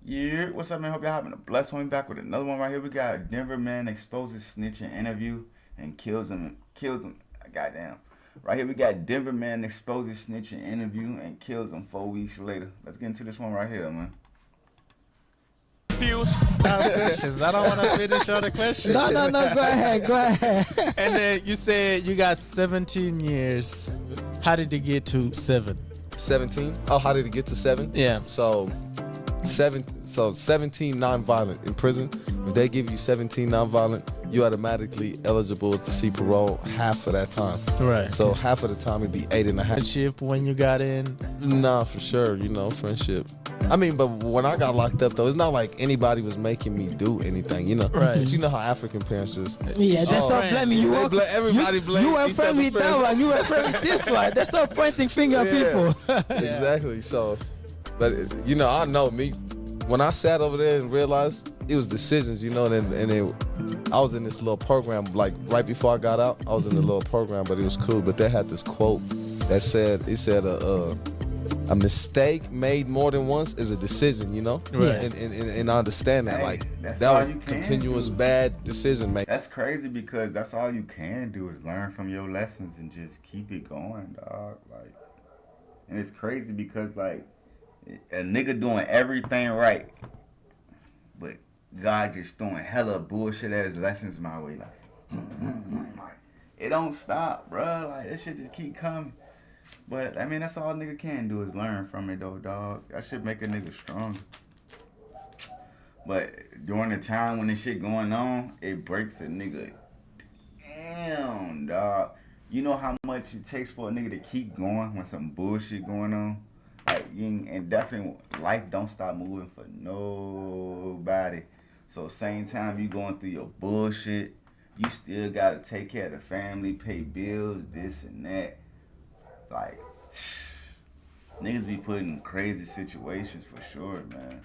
Yeah, what's up, man? Hope y'all having a blessed one. We back with another one right here. We got Denver man exposes snitch in interview and kills him. Kills him. Goddamn. Right here we got Denver man exposes snitch in interview and kills him 4 weeks later. Let's get into this one right here, man. Fuse. Ask questions. I don't want to finish all the questions. No. Go ahead. Go ahead. And then you said you got 17 years. How did you get to 7? 17. Oh, how did it get to 7? Yeah. So 17 non-violent in prison. If they give you 17 non-violent, you automatically eligible to see parole half of that time. Right. So half of the time it'd be 8.5. Friendship when you got in. Nah, for sure. Friendship. I mean, but when I got locked up though, it's not like anybody was making me do anything. Right. But you know how African parents just. Yeah, they start blaming you. Everybody blames. You were friend with that one. You were friend with this one. They start pointing finger at people. Exactly. So, but I know me. When I sat over there and realized it was decisions, and then I was in this little program, like right before I got out, I was in a little program, but it was cool. But they had this quote that said, a mistake made more than once is a decision, Right. And I understand that, Hey, that's that all was you can continuous do. bad decision making. That's crazy because that's all you can do is learn from your lessons and just keep it going, dog. Like, and it's crazy because like a nigga doing everything right, but God just throwing hella bullshit as lessons my way. Like it don't stop, bro. Like that shit just keep coming. But I mean, that's all a nigga can do is learn from it, though, dog. That should make a nigga stronger. But during the time when this shit going on, it breaks a nigga. Damn, dog. You know how much it takes for a nigga to keep going when some bullshit going on? Like, and definitely life don't stop moving for nobody. So same time you going through your bullshit, you still gotta take care of the family, pay bills, this and that. Like, niggas be put in crazy situations for sure, man.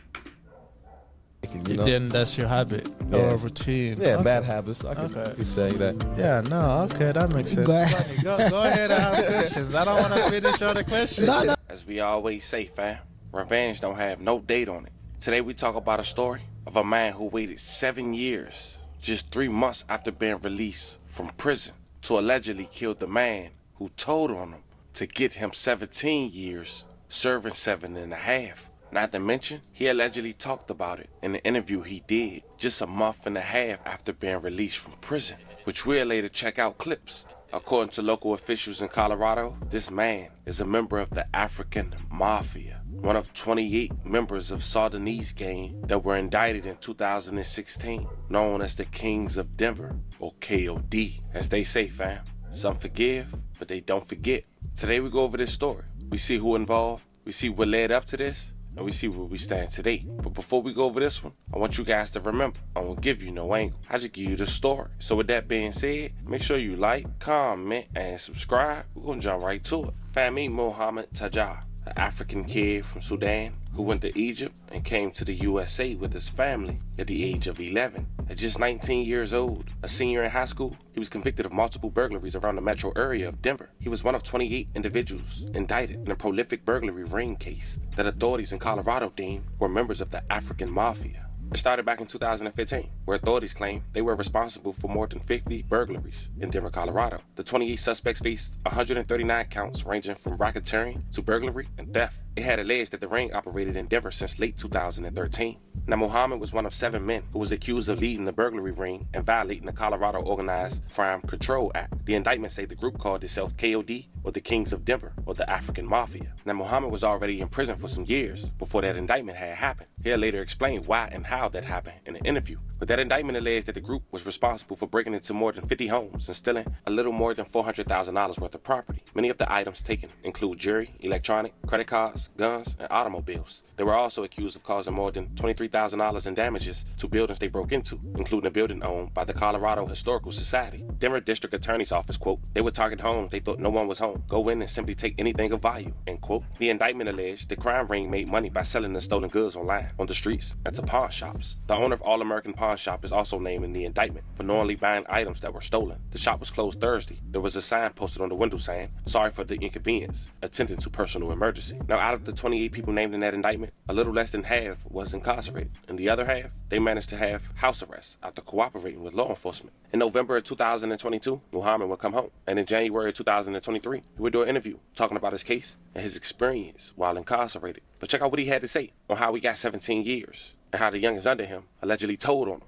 Then that's your habit or routine. Yeah, Okay. bad habits. I could say that. Yeah, no, okay, that makes sense. Go ahead. Go ahead and ask questions. I don't want to finish all the questions. No. As we always say, fam, revenge don't have no date on it. Today we talk about a story of a man who waited 7 years, just 3 months after being released from prison, to allegedly kill the man who told on him to get him 17 years, serving 7.5. Not to mention, he allegedly talked about it in an interview he did just a month and a half after being released from prison, which we'll later check out clips. According to local officials in Colorado, this man is a member of the African Mafia, one of 28 members of Sudanese gang that were indicted in 2016, known as the Kings of Denver, or KOD, as they say, fam. Some forgive, but they don't forget. Today we go over this story. We see who involved, we see what led up to this, and we see where we stand today. But before we go over this one, I want you guys to remember, I won't give you no angle. I just give you the story. So with that being said, make sure you like, comment, and subscribe. We're gonna jump right to it. Fahmy Mohammed Tajar, an African kid from Sudan who went to Egypt and came to the USA with his family at the age of 11. At just 19 years old, a senior in high school, he was convicted of multiple burglaries around the metro area of Denver. He was one of 28 individuals indicted in a prolific burglary ring case that authorities in Colorado deemed were members of the African Mafia. It started back in 2015, where authorities claim they were responsible for more than 50 burglaries in Denver, Colorado. The 28 suspects faced 139 counts ranging from racketeering to burglary and theft. It had alleged that the ring operated in Denver since late 2013. Now, Muhammad was one of 7 men who was accused of leading the burglary ring and violating the Colorado Organized Crime Control Act. The indictment say the group called itself KOD, or the Kings of Denver, or the African Mafia. Now, Muhammad was already in prison for some years before that indictment had happened. He'll later explain why and how that happened in an interview. But that indictment alleged that the group was responsible for breaking into more than 50 homes and stealing a little more than $400,000 worth of property. Many of the items taken include jewelry, electronic, credit cards, guns, and automobiles. They were also accused of causing more than $23,000 in damages to buildings they broke into, including a building owned by the Colorado Historical Society. Denver District Attorney's Office, quote, they would target homes they thought no one was home, go in and simply take anything of value, end quote. The indictment alleged the crime ring made money by selling the stolen goods online, on the streets, and to pawn shops. The owner of All American Pawn pawn shop is also named in the indictment for knowingly buying items that were stolen. The shop was closed Thursday. There was a sign posted on the window saying, "Sorry for the inconvenience, attending to personal emergency." Now, out of the 28 people named in that indictment, a little less than half was incarcerated. And the other half, they managed to have house arrest after cooperating with law enforcement. In November of 2022, Muhammad would come home. And in January of 2023, he would do an interview talking about his case and his experience while incarcerated. But check out what he had to say on how he got 17 years and how the youngest under him allegedly told on him.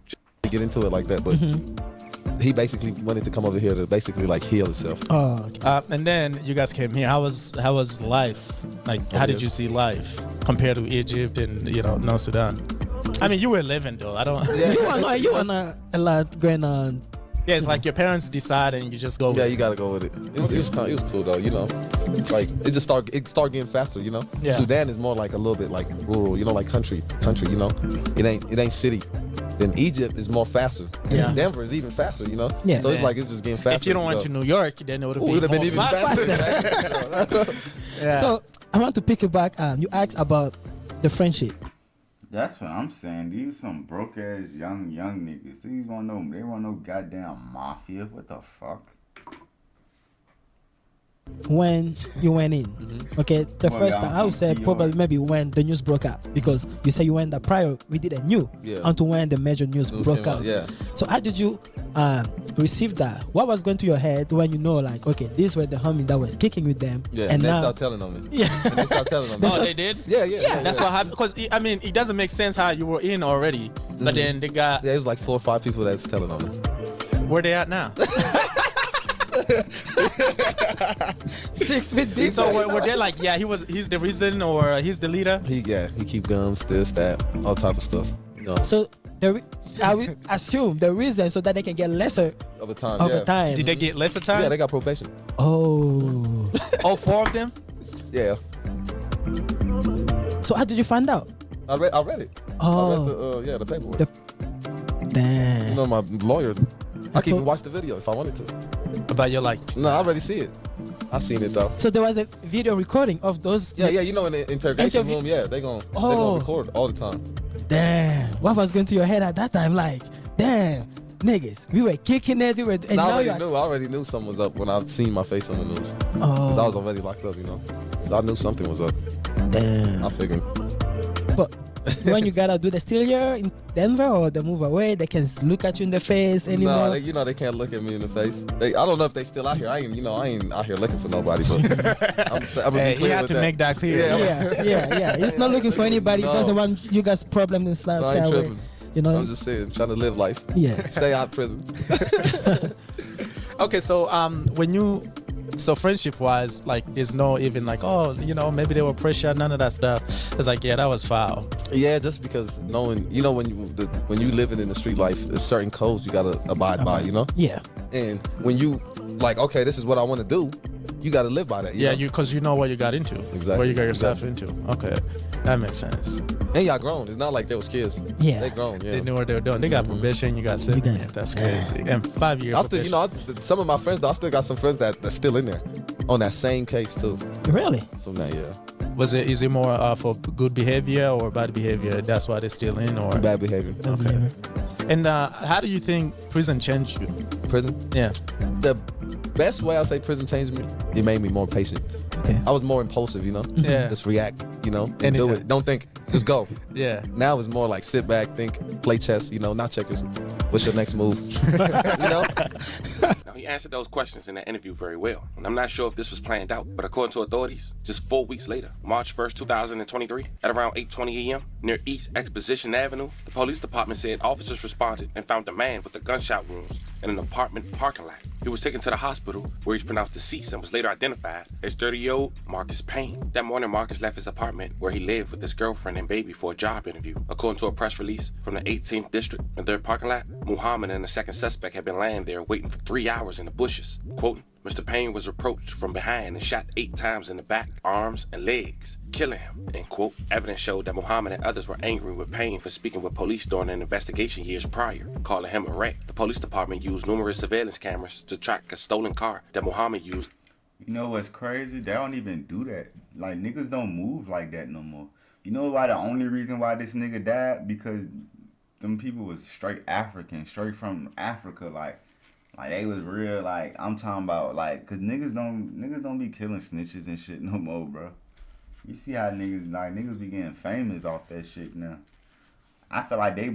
Get into it like that, but he basically wanted to come over here to basically like heal himself. Oh, okay. And then you guys came here. How was life? Like, how did you see life compared to Egypt and North Sudan? I mean, you were living though. I don't. You want a lot going on. Yeah, it's like your parents decide and you just go. Yeah, you gotta go with it. It was cool though, Like it started getting faster, Yeah. Sudan is more like a little bit like rural, like country, It ain't city. Then Egypt is more faster. Yeah. Denver is even faster, Yeah. So it's like it's just getting faster. If you don't went to New York, then it would have been even faster. Yeah. So I want to pick you back. You asked about the friendship. That's what I'm saying. These some broke ass young niggas. These want no goddamn mafia. What the fuck? When you went in, okay, the Well, first yeah, time I would say I'm probably maybe when the news broke out, because you say you went that prior we did a new until when the major news broke came out. Yeah. So how did you receive that? What was going to your head when you know like, okay, these were the homie that was kicking with them, Yeah. and they now start telling on me. yeah, And they start telling on me. Oh, they did? Yeah. That's what happened. Because, I mean, it doesn't make sense how you were in already, but then they got. Yeah, it was like 4 or 5 people that's telling on me. Where they at now? 6 feet deep. So were they like, yeah, he's the reason or he's the leader? He keep guns, this, that, all type of stuff. So I will assume the reason so that they can get lesser Over time. over yeah. time. Did they get lesser time? Yeah, they got probation. Oh. All 4 of them? Yeah. So how did you find out? I read it. Oh. I read the paperwork. Damn. My lawyer. I can even watch the video if I wanted to. About your like. No, I already see it. I seen it though. So there was a video recording of those. Yeah, in the interrogation room, they gonna record all the time. Damn. What was going to your head at that time? Like, damn, niggas, we were kicking it. And I now you're. already knew something was up when I seen my face on the news. Oh. 'Cause I was already locked up, So I knew something was up. Damn. I figured. But when you gotta do the still here in Denver or they move away, they can look at you in the face anymore. No, they can't look at me in the face. I don't know if they still out here. I ain't out here looking for nobody. But I'm gonna Hey, be clear he had with to that. make that clear. Yeah. He's not looking for anybody. He No. doesn't want you guys problems and stuff. No, I ain't Stay away. tripping. I'm just saying, trying to live life. Yeah. Stay out of prison. Okay, so friendship wise, like there's no even like, oh, maybe they were pressure, none of that stuff. It's like, yeah, that was foul. Yeah, just because knowing, when you living in the street life, there's certain codes you gotta abide by, Yeah. And when you like, okay, this is what I want to do, you gotta live by that. Yeah, because you know what you got into. Exactly. What you got yourself into. Okay, that makes sense. And y'all grown. It's not like they was kids. Yeah. They grown. Yeah. They knew what they were doing. They got probation. You got sentence. guys- That's crazy. And 5 years. I still, some of my friends, though, I still got some friends that's still in there on that same case too. Really? From that, yeah. Is it more for good behavior or bad behavior? That's why they're still in, or Bad behavior. Okay. And how do you think prison changed you? Prison. Yeah. The best way I say prison changed me, it made me more patient. Okay. I was more impulsive, Yeah. Just react, and Anytime. do it. Don't think, just go. Yeah. Now it's more like sit back, think, play chess, not checkers. What's your next move? Now, he answered those questions in that interview very well, and I'm not sure if this was planned out, but according to authorities, just 4 weeks later, March 1st, 2023, at around 8:20 a.m., near East Exposition Avenue, the police department said officers responded and found a man with a gunshot wound in an apartment parking lot. He was taken to the hospital, where he's pronounced deceased and was later identified as 30-year-old Marcus Payne. That morning, Marcus left his apartment, where he lived with his girlfriend and baby, for a job interview. According to a press release from the 18th District in their parking lot, Muhammad and the second suspect had been laying there waiting for 3 hours in the bushes. Quoting, Mr. Payne was approached from behind and shot 8 times in the back, arms, and legs, killing him, end quote. Evidence showed that Muhammad and others were angry with Payne for speaking with police during an investigation years prior, calling him a wreck. The police department used numerous surveillance cameras to track a stolen car that Muhammad used. You know what's crazy? They don't even do that. Like, niggas don't move like that no more. You know why? The only reason why this nigga died? Because them people was straight African, straight from Africa, like they was real, like I'm talking about, like, cause niggas don't be killing snitches and shit no more, bro. You see how niggas be getting famous off that shit now. I feel like they was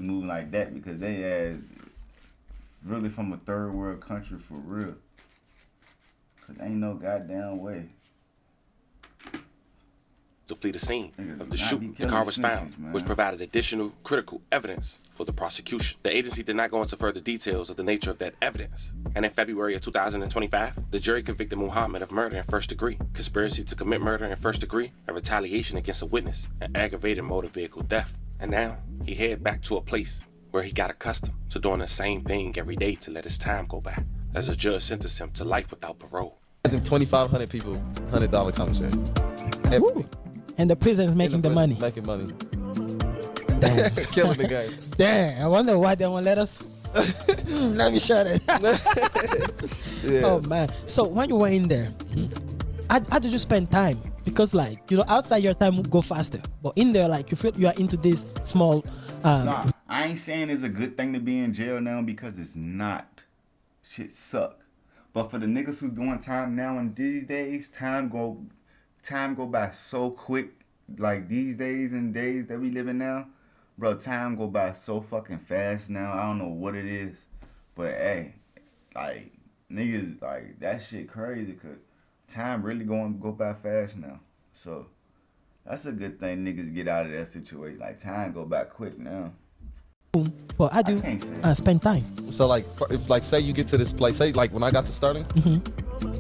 moving like that because they as really from a third world country for real. Cause ain't no goddamn way. To flee the scene Niggas of the not be shooting, the killing car was snitches, found, man. which provided additional critical evidence for the prosecution. The agency did not go into further details of the nature of that evidence. And in February of 2025, the jury convicted Muhammad of murder in first degree, conspiracy to commit murder in first degree, and retaliation against a witness, and aggravated motor vehicle theft. And now, he head back to a place where he got accustomed to doing the same thing every day to let his time go by, as a judge sentenced him to life without parole. I think 2,500 people, $100 commissary. Every week. And the prison's making the money. Making money. Damn. Killing the game. Damn, I wonder why they won't let us. Let me shut it. Yeah. Oh man. So when you were in there, how did you spend time? Because like, you know, outside your time will go faster. But in there, like, you feel you are into this small Nah, I ain't saying it's a good thing to be in jail now because it's not. Shit suck. But for the niggas who's doing time now and these days, time go by so quick. Like these days and days that we living now, bro, time go by so fucking fast now. I don't know what it is, but hey, like niggas, like that shit crazy, cause time really going to go by fast now. So that's a good thing niggas get out of that situation. Like time go by quick now. but how do can't you say. spend time? So like, if like say you get to this place, say like when I got to starting,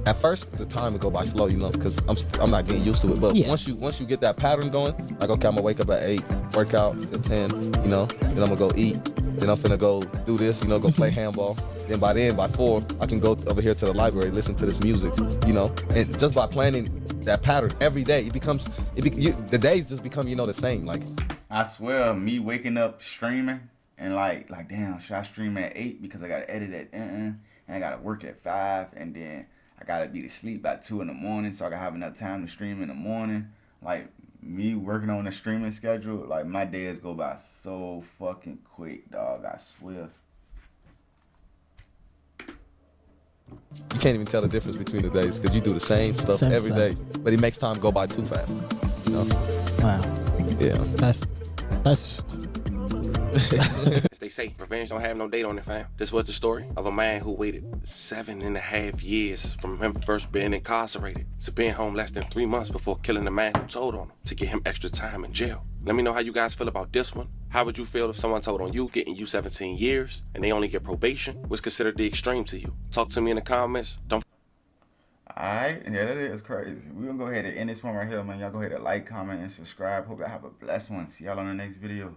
at first the time would go by slow, you know, because I'm not getting used to it. But Yeah. once you get that pattern going, like okay, I'm gonna wake up at 8, work out at 10, you know, then I'm gonna go eat, then I'm finna go do this, you know, go play handball. Then by 4, I can go over here to the library, listen to this music, you know, and just by planning that pattern every day, the days just become, you know, the same. Like I swear, me waking up streaming and like damn, should I stream at 8 because I gotta edit at and I gotta work at 5 and then I gotta be to sleep by 2 in the morning so I can have enough time to stream in the morning. Like me working on a streaming schedule, like my days go by so fucking quick, dog. I swear. you can't even tell the difference between the days because you do the same stuff Same every stuff. day, but it makes time go by too fast. You know? Wow, Yeah. that's As they say, revenge don't have no date on it, fam. This was the story of a man who waited 7.5 years from him first being incarcerated to being home less than 3 months before killing the man who told on him to get him extra time in jail. Let me know how you guys feel about this one. How would you feel if someone told on you, getting you 17 years, and they only get probation? Was considered the extreme to you? Talk to me in the comments. Don't Alright, yeah, that is crazy. We're gonna go ahead and end this one right here, man. Y'all go ahead and like, comment, and subscribe. Hope y'all have a blessed one. See y'all on the next video.